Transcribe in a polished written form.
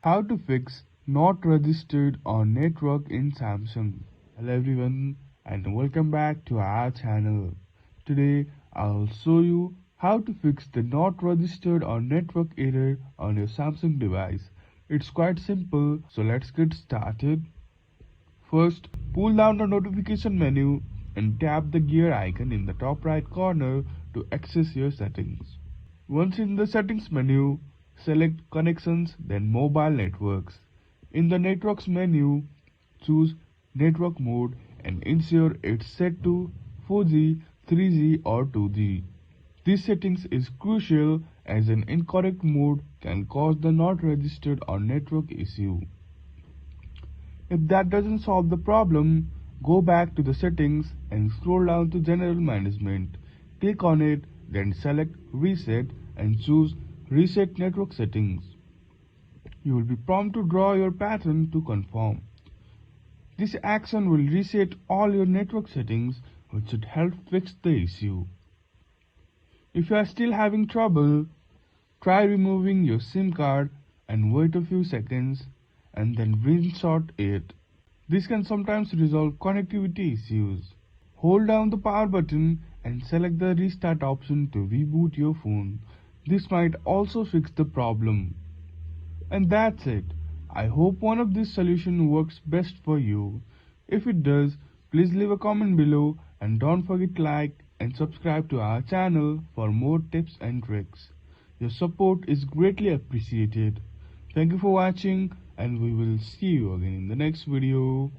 How to fix not registered on network in Samsung. Hello everyone and welcome back to our channel. Today I'll show you how to fix the not registered on network error on your Samsung device. It's quite simple, so let's get started. First, pull down the notification menu and tap the gear icon in the top right corner to access your settings. Once in the settings menu, select connections then mobile networks. In the networks menu, choose network mode and ensure it's set to 4G, 3G or 2G. This settings is crucial as an incorrect mode can cause the not registered or network issue. If that doesn't solve the problem, go back to the settings and scroll down to general management. Click on it, then select reset and choose reset network settings. You will be prompted to draw your pattern to confirm. This action will reset all your network settings, which should help fix the issue. If you are still having trouble, try removing your SIM card and wait a few seconds and then reinsert it. This can sometimes resolve connectivity issues. Hold down the power button and select the restart option to reboot your phone. This might also fix the problem. And that's it. I hope one of these solutions works best for you. If it does, please leave a comment below and don't forget to like and subscribe to our channel for more tips and tricks. Your support is greatly appreciated. Thank you for watching and we will see you again in the next video.